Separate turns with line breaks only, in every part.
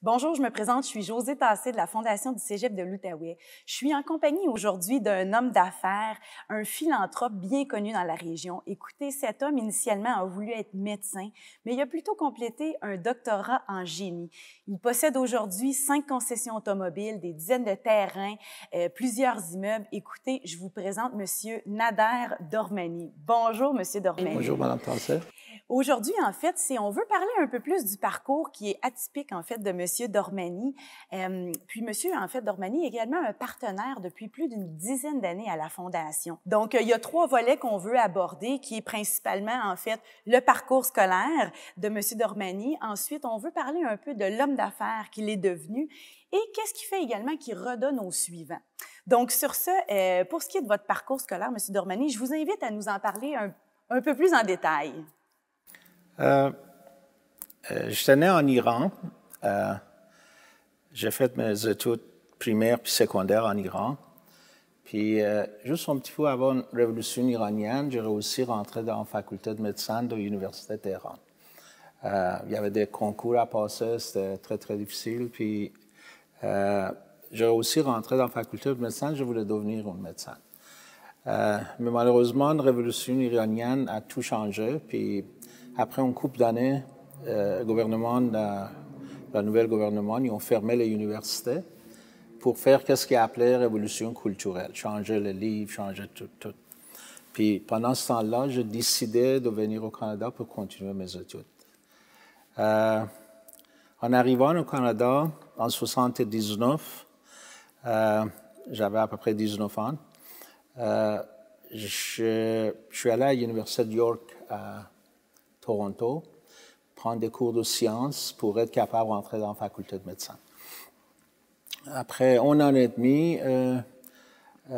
Bonjour, je me présente, je suis Josée Tassé de la Fondation du Cégep de l'Outaouais. Je suis en compagnie aujourd'hui d'un homme d'affaires, un philanthrope bien connu dans la région. Écoutez, cet homme initialement a voulu être médecin, mais il a plutôt complété un doctorat en génie. Il possède aujourd'hui 5 concessions automobiles, des dizaines de terrains, plusieurs immeubles. Écoutez, je vous présente Monsieur Nader Dormani. Bonjour, Monsieur Dormani.
Bonjour, Madame Tassé.
Aujourd'hui, en fait, on veut parler un peu plus du parcours qui est atypique, en fait, de Monsieur Dormani. Puis, Monsieur, en fait, Dormani est également un partenaire depuis plus d'une dizaine d'années à la Fondation. Donc, il y a 3 volets qu'on veut aborder, qui est principalement, en fait, le parcours scolaire de Monsieur Dormani. Ensuite, on veut parler un peu de l'homme d'affaires qu'il est devenu et qu'est-ce qui fait également qu'il redonne aux suivants. Donc, sur ce, pour ce qui est de votre parcours scolaire, Monsieur Dormani, je vous invite à nous en parler un peu plus en détail.
J'étais né en Iran. J'ai fait mes études primaires puis secondaires en Iran. Puis, juste un petit peu avant la révolution iranienne, j'ai réussi à rentrer dans la faculté de médecine de l'Université de Téhéran. Il y avait des concours à passer, c'était très, très difficile. Puis, j'ai réussi à rentrer dans la faculté de médecine, je voulais devenir un médecin. Mais malheureusement, la révolution iranienne a tout changé. Puis, après un couple d'années, le nouvel gouvernement, ils ont fermé les universités pour faire ce qu'ils appelaient révolution culturelle, changer les livres, changer tout. Puis pendant ce temps-là, j'ai décidé de venir au Canada pour continuer mes études. En arrivant au Canada, en 1979, j'avais à peu près 19 ans, je suis allé à l'Université de York à Toronto, prendre des cours de sciences pour être capable de rentrer dans la faculté de médecine. Après un an et demi,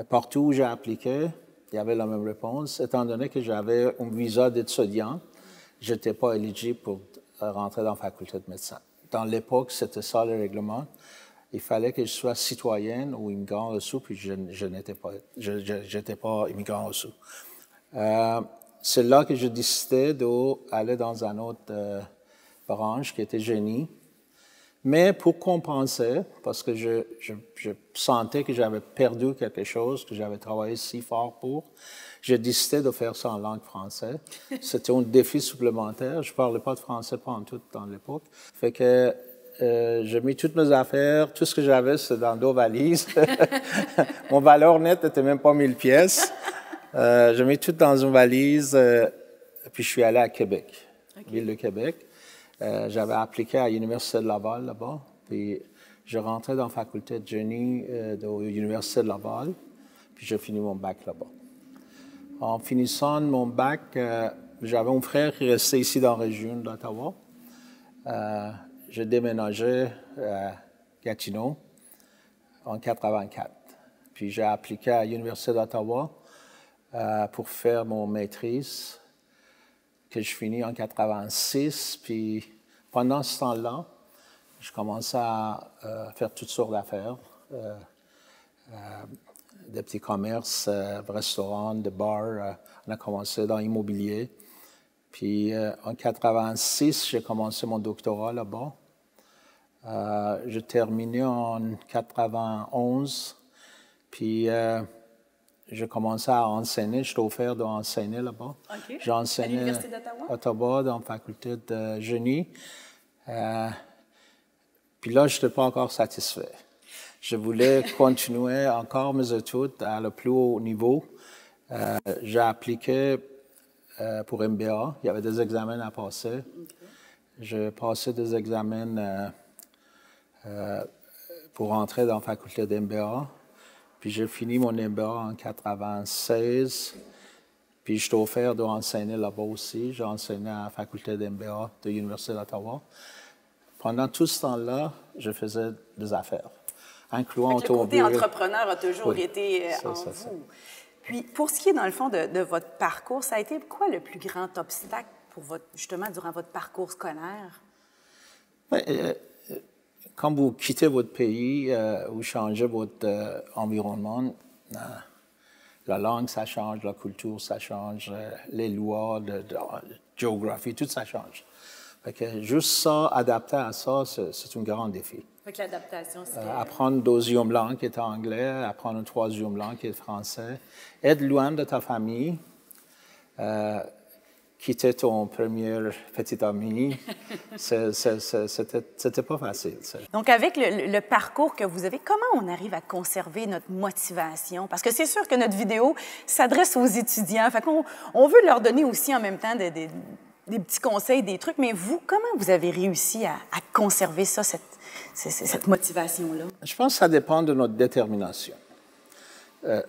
partout où j'ai appliqué, il y avait la même réponse. Étant donné que j'avais un visa d'étudiant, je n'étais pas éligible pour rentrer dans la faculté de médecine. Dans l'époque, c'était ça le règlement. Il fallait que je sois citoyenne ou immigrant reçu, puis je n'étais pas immigrant reçu. C'est là que j'ai décidé d'aller dans une autre branche qui était génie. Mais pour compenser, parce que je sentais que j'avais perdu quelque chose, que j'avais travaillé si fort pour, j'ai décidé de faire ça en langue française. C'était un défi supplémentaire. Je ne parlais pas de français pantoute dans l'époque. Fait que j'ai mis toutes mes affaires, tout ce que j'avais, c'était dans 2 valises. Mon valeur nette n'était même pas 1000 pièces. J'ai mis tout dans une valise, puis je suis allé à Québec, ville de Québec. J'avais appliqué à l'Université de Laval là-bas, puis je rentrais dans la faculté de génie de l'Université de Laval, puis j'ai fini mon bac là-bas. En finissant mon bac, j'avais un frère qui restait ici dans la région d'Ottawa. J'ai déménagé à Gatineau en 1984. Puis j'ai appliqué à l'Université d'Ottawa pour faire mon maîtrise, que je finis en 1986. Puis pendant ce temps-là, je commençais à faire toutes sortes d'affaires, des petits commerces, restaurants, des bars. On a commencé dans l'immobilier. Puis en 1986, j'ai commencé mon doctorat là-bas. J'ai terminé en 1991. Puis j'ai commencé à enseigner. J'étais offert d'enseigner là-bas.
Okay.
J'ai enseigné
à l'Université d'Ottawa?
Ottawa, dans la faculté de génie. Puis là, je n'étais pas encore satisfait. Je voulais continuer encore mes études à le plus haut niveau. J'ai appliqué pour MBA. Il y avait des examens à passer. Okay. J'ai passé des examens pour entrer dans la faculté d'MBA. Puis j'ai fini mon MBA en 1996. Puis je t'ai offert d'enseigner là-bas aussi. J'ai enseigné à la faculté d'MBA de l'Université d'Ottawa. Pendant tout ce temps-là, je faisais des affaires, incluant automobile.
Le côté entrepreneur a toujours été en vous. Ça. Puis pour ce qui est, dans le fond, de votre parcours, ça a été quoi le plus grand obstacle pour justement durant votre parcours scolaire?
Quand vous quittez votre pays, vous changez votre environnement, la langue, ça change, la culture, ça change, les lois, la géographie, tout ça change. Fait que juste ça, adapter à ça, c'est un grand défi.
Fait que l'adaptation, c'est...
Apprendre une deuxième langue qui est anglais, apprendre une troisième langue qui est français, être loin de ta famille, quitter ton premier petit ami, c'était pas facile.
Donc, avec le parcours que vous avez, comment on arrive à conserver notre motivation? Parce que c'est sûr que notre vidéo s'adresse aux étudiants. Fait qu'on veut leur donner aussi en même temps des petits conseils, des trucs. Mais vous, comment vous avez réussi à conserver ça, cette motivation-là?
Je pense que ça dépend de notre détermination.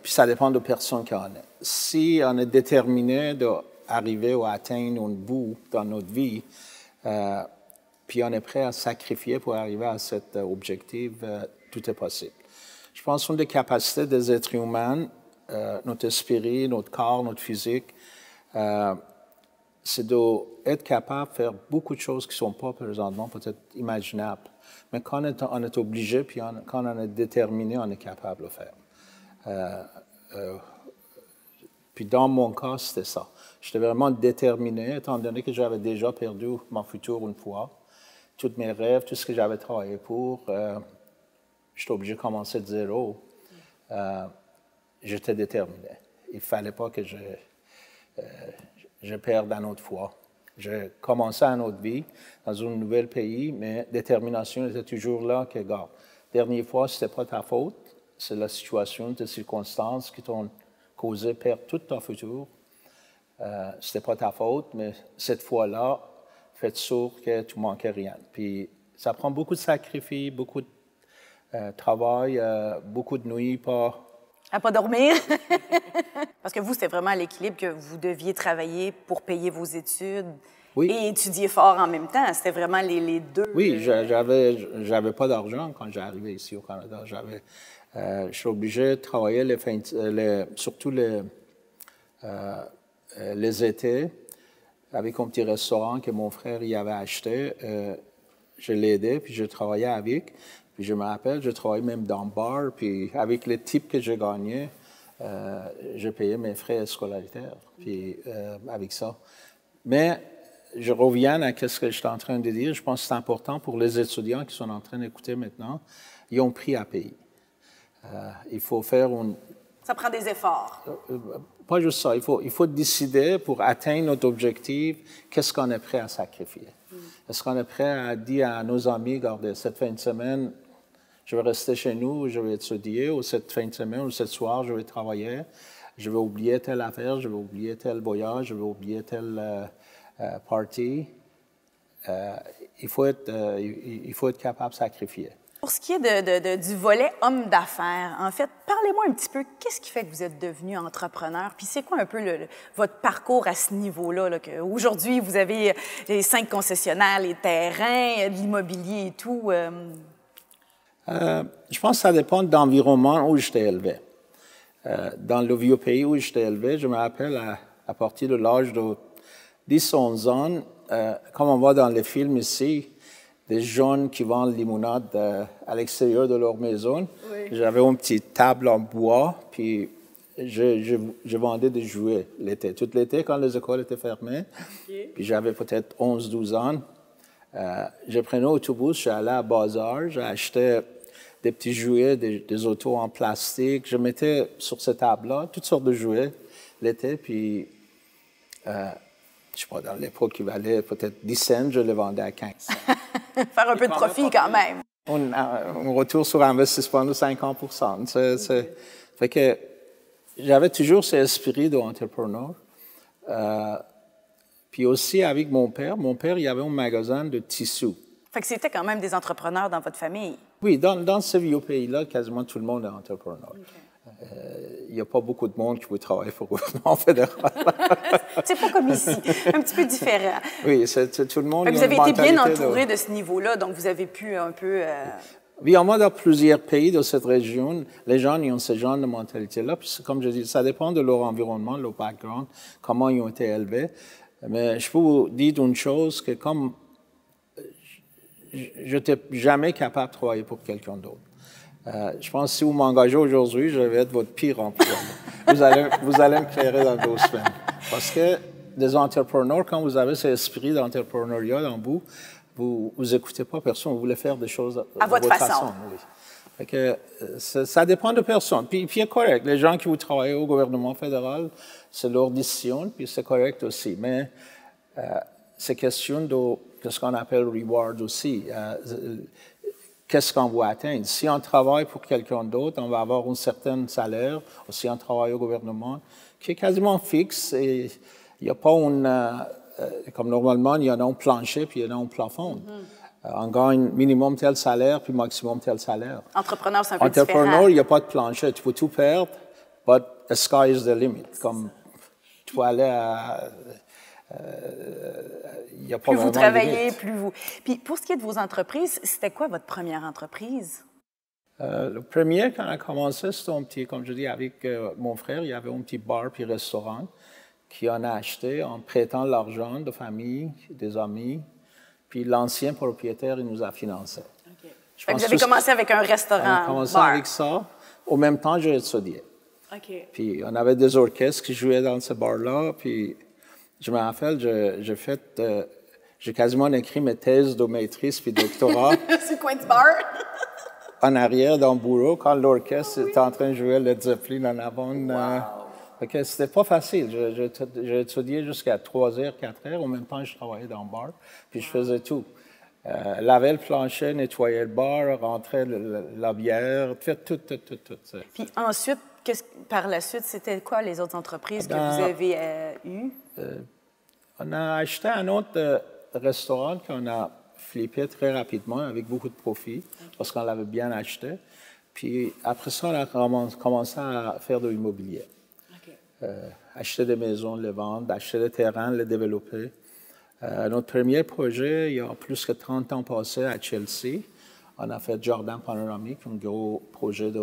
Puis ça dépend de personne qu'on est. Si on est déterminé d'arriver ou atteindre un bout dans notre vie, puis on est prêt à sacrifier pour arriver à cet objectif, tout est possible. Je pense qu'une des capacités des êtres humains, notre esprit, notre corps, notre physique, c'est d'être capable de faire beaucoup de choses qui ne sont pas présentement peut-être imaginables. Mais quand on est obligé, puis quand on est déterminé, on est capable de le faire. Puis dans mon cas, c'était ça. J'étais vraiment déterminé, étant donné que j'avais déjà perdu mon futur une fois. Tous mes rêves, tout ce que j'avais travaillé pour, j'étais obligé de commencer de zéro. J'étais déterminé. Il ne fallait pas que je perde une autre fois. J'ai commencé une autre vie dans un nouvel pays, mais détermination était toujours là. Que, regarde, dernière fois, ce n'était pas ta faute. C'est la situation, les circonstances qui t'ont causé perdre tout ton futur. Ce n'était pas ta faute, mais cette fois-là, fais sûr que tu ne manquais rien. Puis ça prend beaucoup de sacrifices, beaucoup de travail, beaucoup de nuits,
à pas dormir. Parce que vous, c'était vraiment l'équilibre que vous deviez travailler pour payer vos études et étudier fort en même temps. C'était vraiment les deux.
Oui, j'avais pas d'argent quand j'ai arrivé ici au Canada. Je suis obligé de travailler surtout les étés avec un petit restaurant que mon frère y avait acheté. Je l'aidais, puis je travaillais avec. Puis je me rappelle, je travaillais même dans le bar, puis avec les types que je gagnais, je payais mes frais scolaritaires, puis avec ça. Mais je reviens à ce que j'étais en train de dire. Je pense que c'est important pour les étudiants qui sont en train d'écouter maintenant. Ils ont prix à payer. Il faut faire
Ça prend des efforts.
Pas juste ça. Il faut décider pour atteindre notre objectif, qu'est-ce qu'on est prêt à sacrifier. Est-ce qu'on est prêt à dire à nos amis, regardez, cette fin de semaine, je vais rester chez nous, je vais étudier, ou cette fin de semaine, ou ce soir, je vais travailler, je vais oublier telle affaire, je vais oublier tel voyage, je vais oublier telle party. Il faut être capable de sacrifier.
Pour ce qui est du volet homme d'affaires, en fait, parlez-moi un petit peu, qu'est-ce qui fait que vous êtes devenu entrepreneur? Puis c'est quoi un peu votre parcours à ce niveau-là? Aujourd'hui, vous avez les 5 concessionnaires, les terrains, l'immobilier et tout.
Je pense que ça dépend de l'environnement où j'étais élevé. Dans le vieux pays où j'étais élevé, je me rappelle à partir de l'âge de 10-11 ans, comme on voit dans les films ici, des jeunes qui vendent limonade à l'extérieur de leur maison. Oui. J'avais une petite table en bois, puis je vendais des jouets l'été. Tout l'été, quand les écoles étaient fermées, puis j'avais peut-être 11-12 ans, je prenais l'autobus, je suis allé à Bazar, j'ai acheté des petits jouets, des autos en plastique. Je mettais sur cette table-là toutes sortes de jouets l'été, puis je ne sais pas, dans l'époque, il valait peut-être 10 cents, je les vendais à 15.
Faire un peu de profit quand même.
Un retour sur investissement de 50%. Fait que j'avais toujours cet esprit d'entrepreneur. Puis aussi avec mon père, il y avait un magasin de tissus.
Fait que c'était quand même des entrepreneurs dans votre famille.
Oui, dans ce vieux pays-là, quasiment tout le monde est entrepreneur. Il n'y a pas beaucoup de monde qui veut travailler pour le gouvernement fédéral.
C'est pas comme ici, un petit peu différent.
Oui, tout le monde.
Vous avez été bien entouré de ce niveau-là, donc vous avez pu un peu...
Oui, en moi, dans plusieurs pays de cette région, les gens ils ont ce genre de mentalité-là. Puis, comme je dis, ça dépend de leur environnement, leur background, comment ils ont été élevés. Mais je peux vous dire une chose, que comme je n'étais jamais capable de travailler pour quelqu'un d'autre. Je pense que si vous m'engagez aujourd'hui, je vais être votre pire employé. Vous allez me clairer dans 2 semaines. Parce que des entrepreneurs, quand vous avez cet esprit d'entrepreneuriat en vous n'écoutez pas personne, vous voulez faire des choses
à votre façon.
Oui. Fait que, ça dépend de personne. Puis c'est correct. Les gens qui vous travaillent au gouvernement fédéral, c'est leur décision, puis c'est correct aussi. Mais c'est question de ce qu'on appelle reward aussi. Qu'est-ce qu'on veut atteindre? Si on travaille pour quelqu'un d'autre, on va avoir un certain salaire. Ou si on travaille au gouvernement, qui est quasiment fixe. Et il n'y a pas comme normalement, il y en a un plancher puis il y en a un plafond. On gagne minimum tel salaire puis maximum tel salaire.
Entrepreneur, c'est un peu différent.
Entrepreneur, il n'y a pas de plancher. Tu peux tout perdre, but the sky is the limit. Comme tu peux aller à... y a pas
plus vous travaillez,
limite.
plus vous... Puis pour ce qui est de vos entreprises, c'était quoi votre première entreprise?
Le premier, quand on a commencé, c'était un petit, comme je dis, avec mon frère, il y avait un petit bar puis restaurant qu'on a acheté en prêtant l'argent de famille, des amis. Puis l'ancien propriétaire, il nous a financé.
Okay. Vous avez commencé avec un restaurant.
On a commencé
bar.
avec ça. Au même temps, j'ai étudié.
Okay.
Puis on avait des orchestres qui jouaient dans ce bar-là. Puis je me rappelle, j'ai quasiment écrit mes thèses de maîtrise puis doctorat.
C'est le coin du bar?
En arrière, dans le bureau, quand l'orchestre était en train de jouer Led Zeppelin en avant. Okay, c'était pas facile. J'ai étudié jusqu'à 3h, 4h. En même temps, je travaillais dans le bar. Puis je faisais tout. Laver le plancher, nettoyer le bar, rentrer la bière, tout.
Puis ensuite, par la suite, c'était quoi les autres entreprises que vous avez eues?
On a acheté un autre restaurant qu'on a flippé très rapidement avec beaucoup de profit parce qu'on l'avait bien acheté. Puis après ça, on a commencé à faire de l'immobilier. Acheter des maisons, les vendre, acheter des terrains, les développer. Notre premier projet, il y a plus que 30 ans passé à Chelsea, on a fait Jardin Panoramique, un gros projet de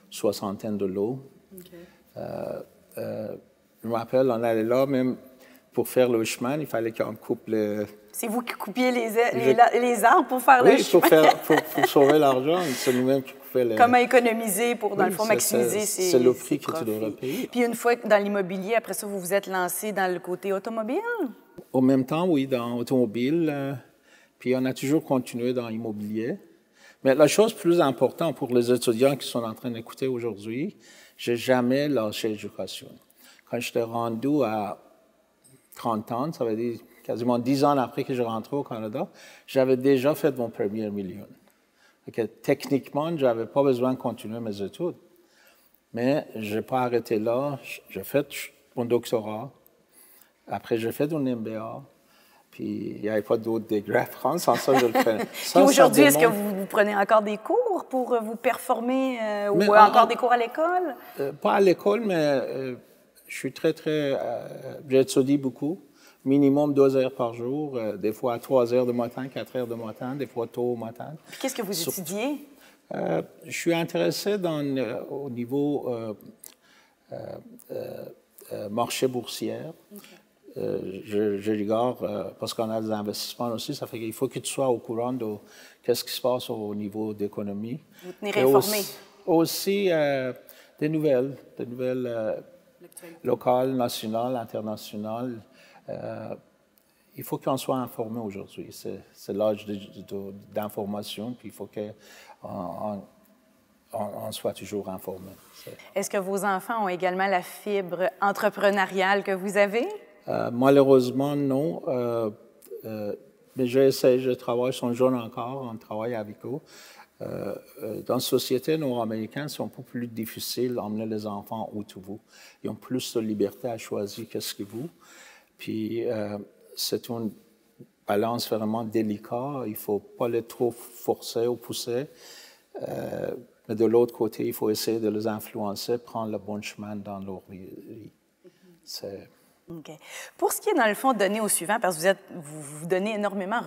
soixantaine de lots. Je me rappelle, on allait là, même pour faire le chemin, il fallait qu'on coupe les...
C'est vous qui coupiez les arbres pour faire le chemin?
Oui, pour sauver l'argent, c'est nous-mêmes qui coupions les...
Comment économiser pour, dans le fond, maximiser
c'est le prix que tu devrais payer.
Puis une fois dans l'immobilier, après ça, vous vous êtes lancé dans le côté automobile?
Au même temps, oui, dans l'automobile. Puis on a toujours continué dans l'immobilier. Mais la chose plus importante pour les étudiants qui sont en train d'écouter aujourd'hui, j'ai jamais lâché l'éducation. Quand j'étais rendu à 30 ans, ça veut dire quasiment 10 ans après que je rentrais au Canada, j'avais déjà fait mon premier million. Techniquement, je n'avais pas besoin de continuer mes études. Mais je n'ai pas arrêté là. J'ai fait mon doctorat. Après, j'ai fait un MBA. Puis, il n'y avait pas d'autres degrés à prendre. Sans ça, je le prenais.
Puis aujourd'hui, est-ce que vous prenez encore des cours pour vous performer ou encore des cours à l'école?
Pas à l'école, mais je suis j'étudie beaucoup. Minimum 2 heures par jour, des fois à 3 heures du matin, 4 heures du matin, des fois tôt au matin.
Puis qu'est-ce que vous étudiez?
Je suis intéressé au niveau marché boursier. Je regarde, parce qu'on a des investissements aussi, ça fait qu'il faut que tu sois au courant de ce qui se passe au niveau d'économie.
Vous tenir informé.
Aussi des nouvelles locales, nationales, internationales. Il faut qu'on soit informé aujourd'hui. C'est l'âge d'information, puis il faut qu'on soit toujours informé.
Est-ce que vos enfants ont également la fibre entrepreneuriale que vous avez?
Malheureusement, non. Mais j'essaie, je travaille, ils sont jeunes encore, on travaille avec eux. Dans la société nord-américaine, c'est un peu plus difficile d'emmener les enfants où tu veux. Ils ont plus de liberté à choisir qu'est-ce qu'ils veulent. Puis, c'est une balance vraiment délicate. Il ne faut pas les trop forcer ou pousser. Mais de l'autre côté, il faut essayer de les influencer, prendre le bon chemin dans leur vie.
Okay. Pour ce qui est, dans le fond, donner au suivant, parce que vous redonnez énormément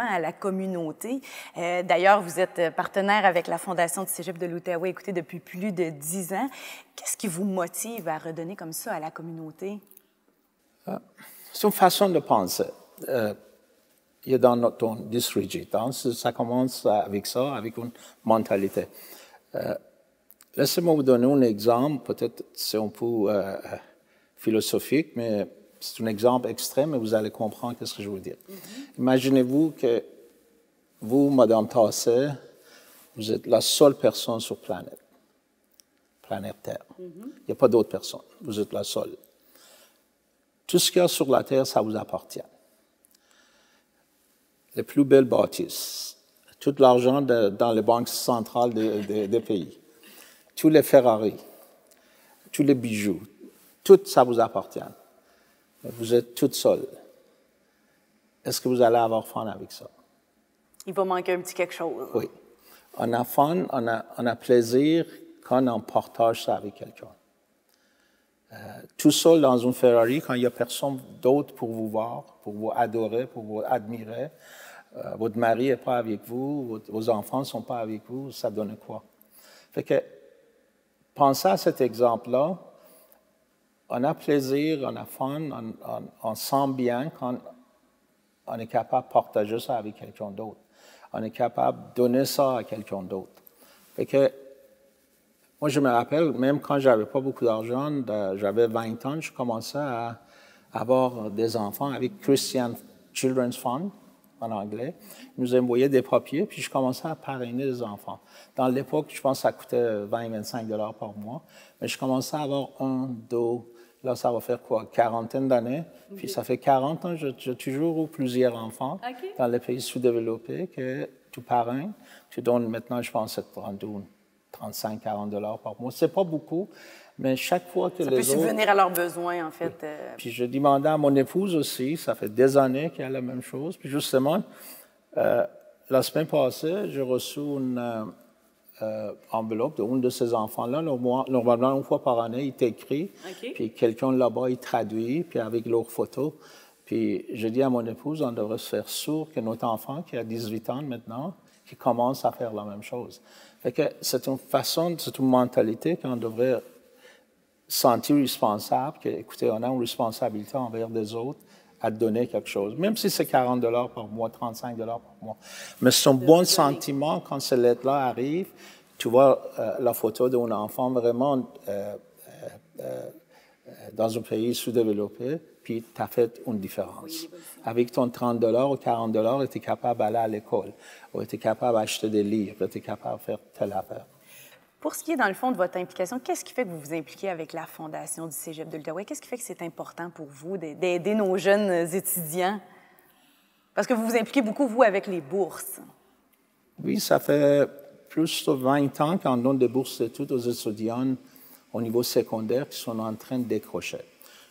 à la communauté. D'ailleurs, vous êtes partenaire avec la Fondation du Cégep de l'Outaouais, écoutez, depuis plus de 10 ans. Qu'est-ce qui vous motive à redonner comme ça à la communauté?
C'est une façon de penser. Il y a dans notre district, ça commence avec ça, avec une mentalité. Laissez-moi vous donner un exemple, peut-être c'est un peu philosophique, mais c'est un exemple extrême, mais vous allez comprendre ce que je veux dire. Imaginez-vous que vous, Madame Tassé, vous êtes la seule personne sur planète Terre. Il n'y a pas d'autres personnes. Vous êtes la seule. Tout ce qu'il y a sur la Terre, ça vous appartient. Les plus belles bâtisses, tout l'argent dans les banques centrales des pays, tous les Ferrari, tous les bijoux, tout ça vous appartient. Mais vous êtes toute seule. Est-ce que vous allez avoir fun avec ça?
Il va manquer un petit quelque chose.
Oui. On a fun, on a plaisir quand on partage ça avec quelqu'un. Tout seul dans une Ferrari, quand il n'y a personne d'autre pour vous voir, pour vous adorer, pour vous admirer, votre mari n'est pas avec vous, vos enfants ne sont pas avec vous, ça donne quoi? Fait que, pensez à cet exemple-là, on a plaisir, on a fun, on sent bien quand on est capable de partager ça avec quelqu'un d'autre. On est capable de donner ça à quelqu'un d'autre. Fait que, moi, je me rappelle, même quand je n'avais pas beaucoup d'argent, j'avais 20 ans, je commençais à avoir des enfants avec Christian Children's Fund, en anglais. Ils nous envoyaient des papiers, puis je commençais à parrainer des enfants. Dans l'époque, je pense que ça coûtait 20-25 $ par mois, mais je commençais à avoir un, deux, là, ça va faire quoi, quarantaine d'années. Puis ça fait 40 ans, j'ai toujours eu plusieurs enfants dans les pays sous-développés que tu parraines. Tu donnes maintenant, je pense, 35-40 $ par mois. C'est pas beaucoup, mais chaque fois que
ça
les
peut subvenir à leurs besoins, en fait.
Puis je demandais à mon épouse aussi, ça fait des années qu'elle a la même chose. Puis justement, la semaine passée, j'ai reçu une enveloppe d'un de ces enfants-là. Normalement, une fois par année, il t'écrit, puis quelqu'un là-bas, il traduit, puis avec leurs photos. Puis je dis à mon épouse, on devrait se faire sûr que notre enfant, qui a 18 ans maintenant, qui commence à faire la même chose. Fait que c'est une façon, c'est une mentalité qu'on devrait sentir responsable, que, écoutez, on a une responsabilité envers des autres à donner quelque chose, même si c'est 40 $ par mois, 35 $ par mois. Mais c'est un bon sentiment quand cette lettre-là arrive. Tu vois la photo d'un enfant vraiment dans un pays sous-développé, puis tu as fait une différence. Avec ton 30 $ ou 40 $, tu es capable d'aller à l'école, ou tu es capable d'acheter des livres, tu es capable de faire telle affaire.
Pour ce qui est, dans le fond, de votre implication, qu'est-ce qui fait que vous vous impliquez avec la Fondation du Cégep de l'Outaouais? Qu'est-ce qui fait que c'est important pour vous d'aider nos jeunes étudiants? Parce que vous vous impliquez beaucoup, vous, avec les bourses.
Oui, ça fait plus de 20 ans qu'on donne des bourses d'études aux étudiants au niveau secondaire qui sont en train de décrocher.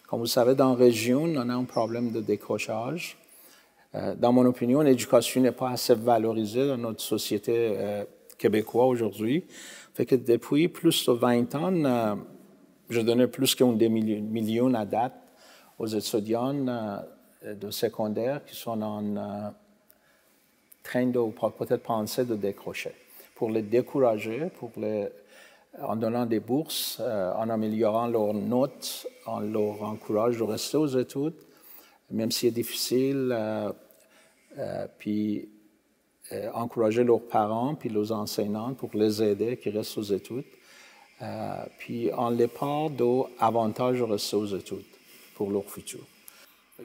Comme vous savez, dans la région, on a un problème de décrochage. Dans mon opinion, l'éducation n'est pas assez valorisée dans notre société québécoise aujourd'hui. Fait que depuis plus de 20 ans, je donnais plus qu'un demi-million à date aux étudiants de secondaire qui sont en train de peut-être penser de décrocher. Pour les décourager, en donnant des bourses, en améliorant leurs notes, on leur encourage de rester aux études, même si c'est difficile, puis encourager leurs parents puis leurs enseignants pour les aider qui restent aux études. Puis on les parle d'avantages de rester aux études pour leur futur.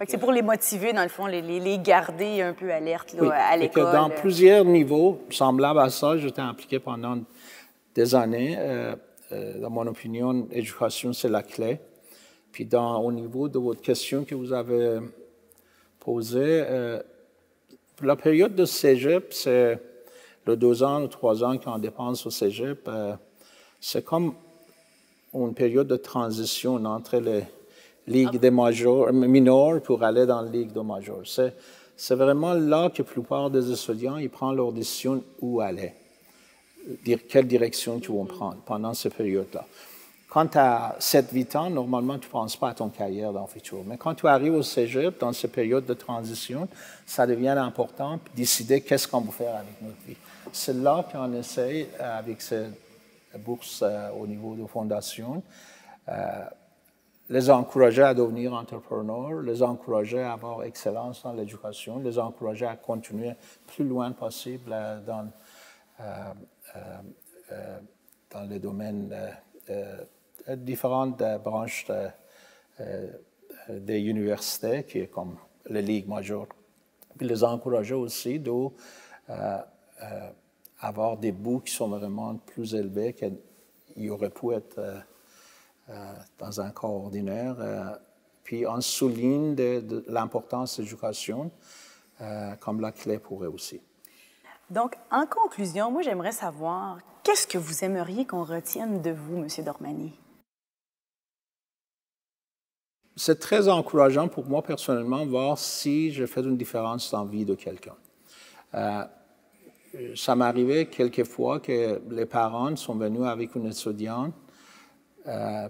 C'est pour les motiver, dans le fond, les garder un peu alertes là, à l'école.
Dans plusieurs niveaux semblables à ça, j'étais impliqué pendant des années. Dans mon opinion, l'éducation, c'est la clé. Puis au niveau de votre question que vous avez posée, la période de cégep, c'est le 2 ans ou 3 ans qu'on dépense au cégep. C'est comme une période de transition entre les ligues des mineurs pour aller dans la ligue des majors. C'est vraiment là que la plupart des étudiants ils prennent leur décision où aller, quelle direction ils vont prendre pendant cette période-là. Quand tu as 7-8 ans, normalement, tu ne penses pas à ton carrière dans le futur. Mais quand tu arrives au cégep, dans cette période de transition, ça devient important de décider qu'est-ce qu'on veut faire avec notre vie. C'est là qu'on essaie, avec ces bourses au niveau de fondation, les encourager à devenir entrepreneurs, les encourager à avoir excellence dans l'éducation, les encourager à continuer plus loin possible dans les domaines différentes branches des universités, qui est comme la Ligue majeure, puis les encourager aussi d'avoir des bouts qui sont vraiment plus élevés qu'il aurait pu être dans un corps ordinaire. Puis on souligne de l'importance de l'éducation comme la clé pour eux aussi.
Donc, en conclusion, moi, j'aimerais savoir, qu'est-ce que vous aimeriez qu'on retienne de vous, M. Dormany?
C'est très encourageant pour moi, personnellement, voir si je fais une différence dans la vie de quelqu'un. Ça m'est arrivé quelquefois que les parents sont venus avec une étudiante,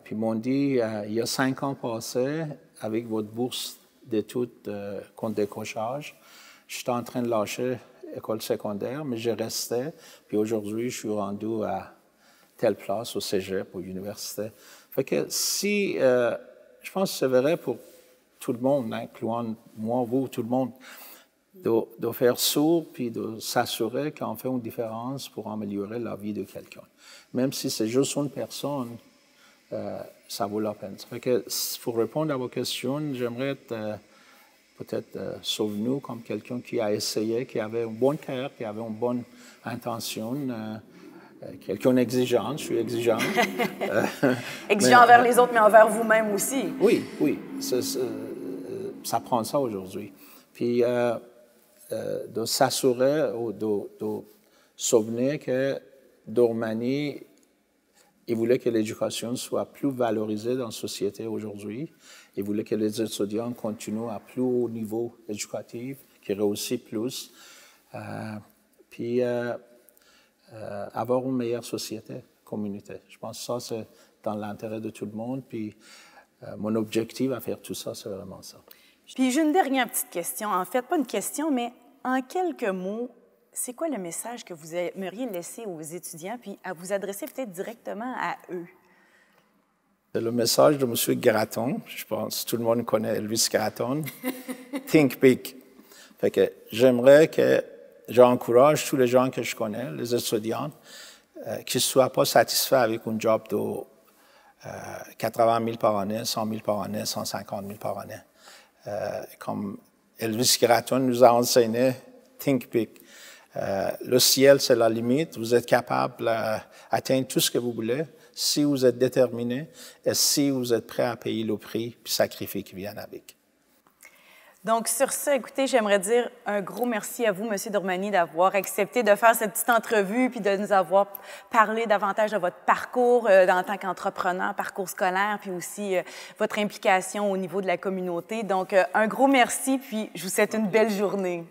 puis m'ont dit, il y a 5 ans passés, avec votre bourse d'études contre décrochage, je suis en train de lâcher l'école secondaire, mais je restais, puis aujourd'hui, je suis rendu à telle place, au cégep, à l'université. Fait que si, je pense que c'est vrai pour tout le monde, incluant moi, vous, tout le monde, de faire sourd, puis de s'assurer qu'on fait une différence pour améliorer la vie de quelqu'un. Même si c'est juste une personne, ça vaut la peine. Ça fait que, pour répondre à vos questions, j'aimerais être peut-être souvenu comme quelqu'un qui a essayé, qui avait un bon cœur, qui avait une bonne intention, quelqu'un exigeant, je suis exigeant.
Exigeant envers les autres, mais envers vous-même aussi.
Oui, oui, ça prend ça aujourd'hui. Puis de s'assurer ou de souvenir que Dormany, il voulait que l'éducation soit plus valorisée dans la société aujourd'hui. Il voulait que les étudiants continuent à plus haut niveau éducatif, qu'ils réussissent plus. Puis avoir une meilleure société, communauté. Je pense que ça, c'est dans l'intérêt de tout le monde. Puis mon objectif à faire tout ça, c'est vraiment ça.
Puis j'ai une dernière petite question. En fait, pas une question, mais en quelques mots, c'est quoi le message que vous aimeriez laisser aux étudiants, puis à vous adresser peut-être directement à eux?
C'est le message de M. Gratton. Je pense que tout le monde connaît Elvis Gratton. Think big. Fait que j'aimerais que j'encourage tous les gens que je connais, les étudiants, qui ne soient pas satisfaits avec un job de 80 000 par année, 100 000 par année, 150 000 par année. Comme Elvis Gratton nous a enseigné, think big. Le ciel, c'est la limite. Vous êtes capable d'atteindre tout ce que vous voulez si vous êtes déterminé et si vous êtes prêt à payer le prix et le sacrifice qui vient avec.
Donc, sur ça, écoutez, j'aimerais dire un gros merci à vous, M. Dormany, d'avoir accepté de faire cette petite entrevue puis de nous avoir parlé davantage de votre parcours en tant qu'entrepreneur, parcours scolaire, puis aussi votre implication au niveau de la communauté. Donc, un gros merci, puis je vous souhaite une belle journée.